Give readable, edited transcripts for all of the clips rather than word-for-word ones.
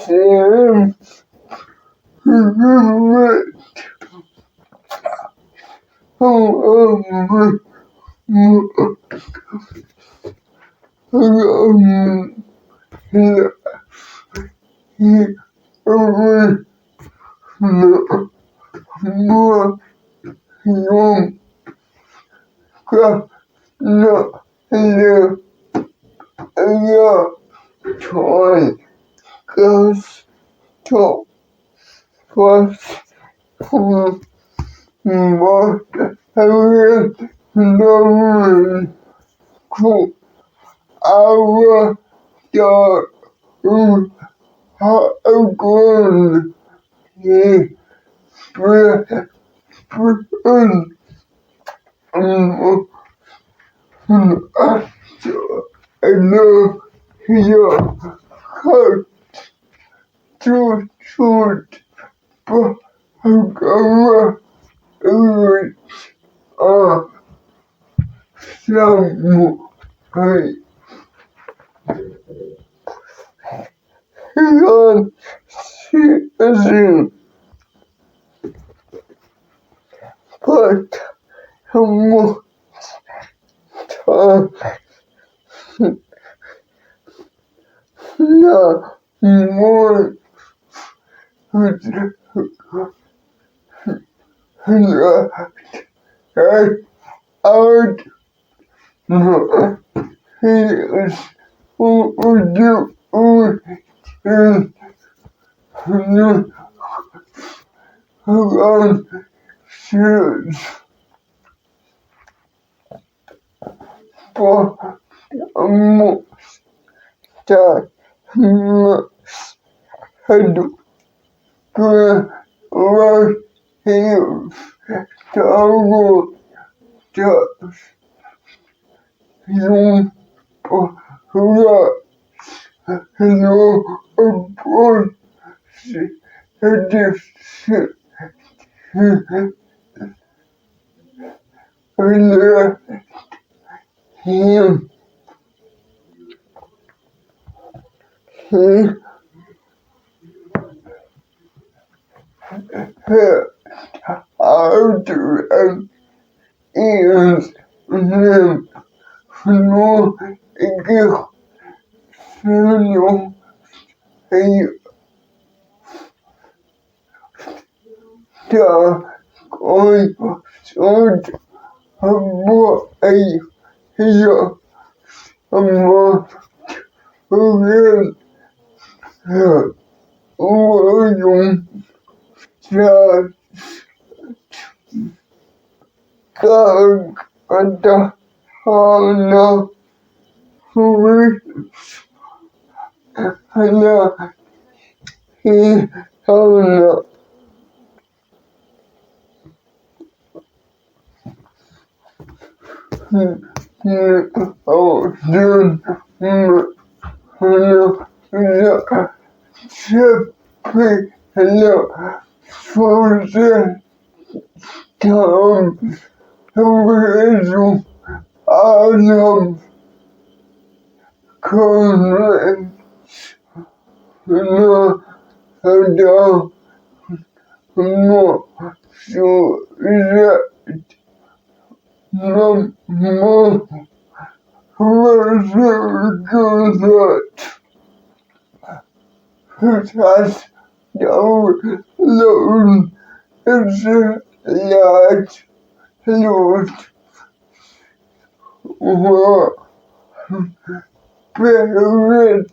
xem phim không ơn mua dùng các nợ lừa thôi cơ chỗ phát không một hương đông cụ áo cho họ quân thì vừa anh hiểu hết chút cảm xong một ngày hơn sự phát trong một tháng là mỗi là cái art mà he is overdue and around shoes for almost that had right here travel just you for hello upon this and him he had out and ears them no gift no he da coi sốt bộ ấy here more again dùng ra cả hana hana he hana oh dude hana Jeffrey hello for the time original Adam Conrad no Adam no so that no more has download is a large load or parent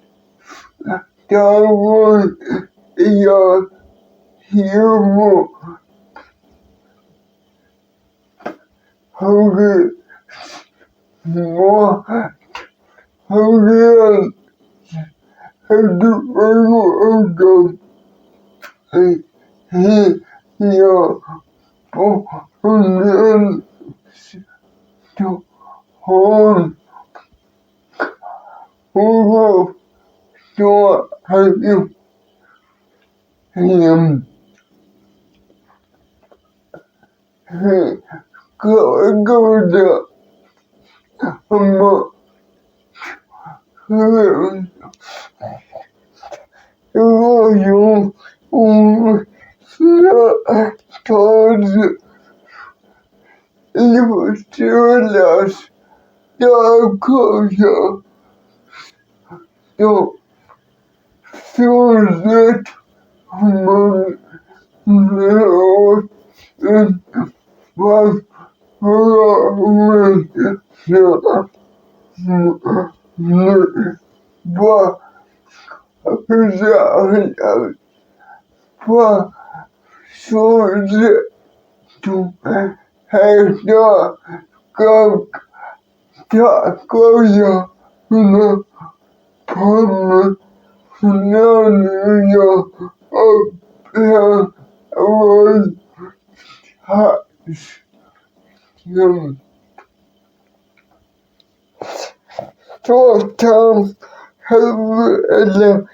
download your hero hungry more hungry and the your and to hold over to help you him go the 有是有质量的课程，有就是他们没有把我们把让把数字都还要高高呀，那他们那里有让我还行，做他还为了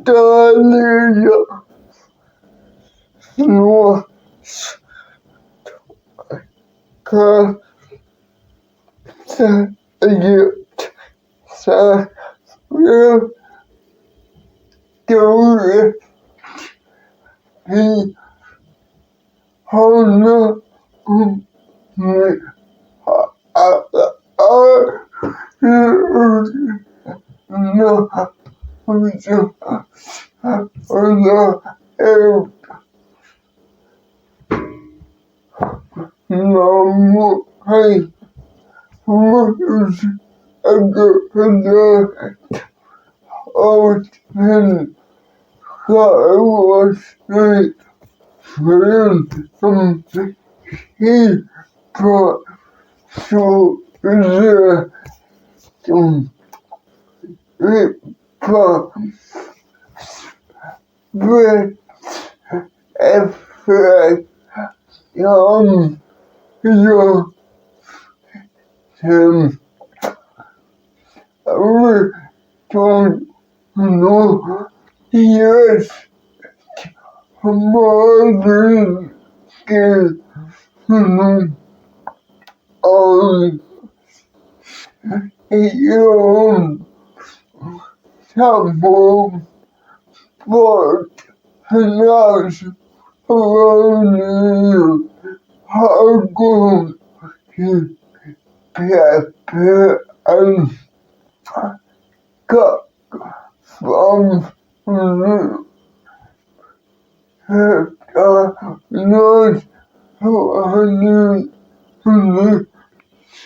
大理呀，我看也三月9月。你好呢，你那我就那么还我就是那个哦天，和我是人一个数字，一个为 F 有钱，我从no yes 我的给有项目我那是我的好过去别个方式那我的上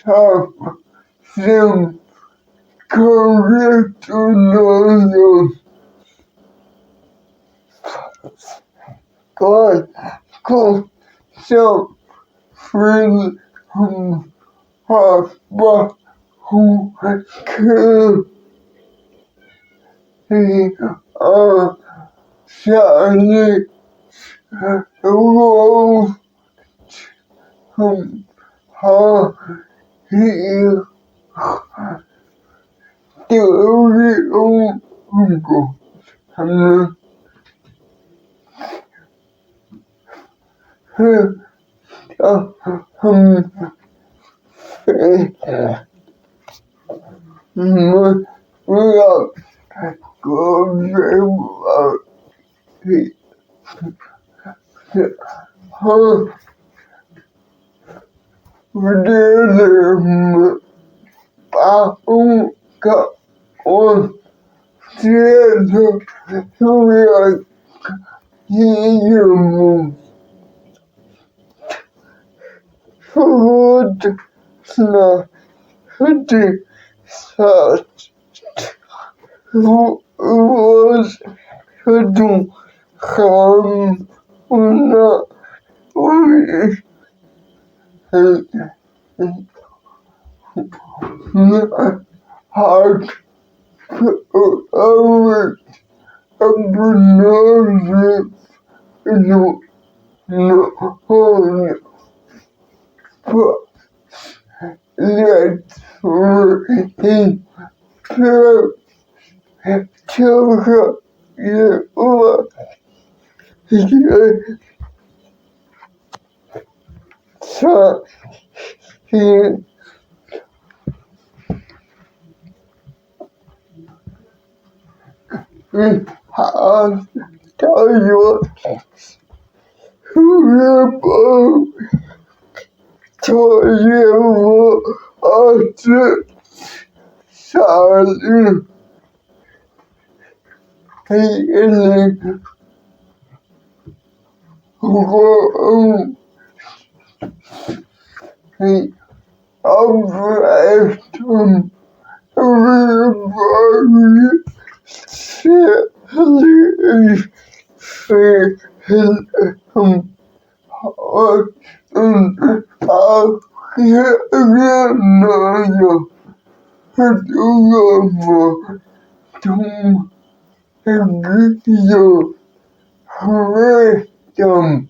行可以做那样个个像非好吧不可以下一我好一丢有过他们是不要个人好不得把个我接着就要应用我的那的啥我这种很那我那还我不能是那后不列出一个就是我也相信 har gjort hur tolv att Sally healing wrong avrätten everybody Sally film Tom Egidio Freedom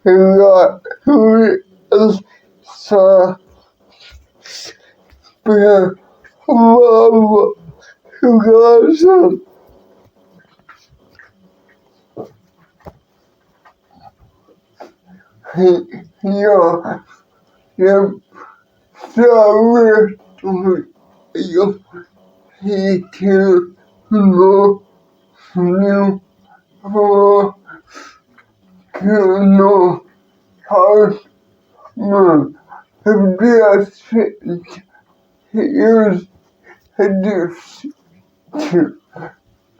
I sa love Gaza. Ja, jag förstår jag hittills nu har kunnat ha med deras just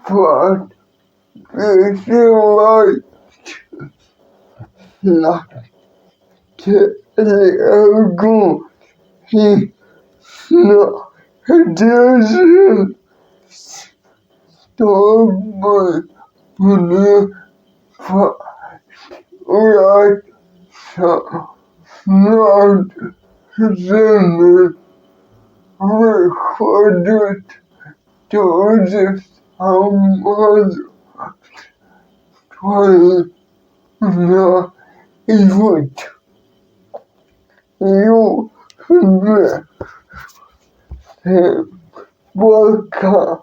för att det ska vara ögon i deras stoppar på det och jag sa snart känner rekordet då det samman gjort. Jo, det baka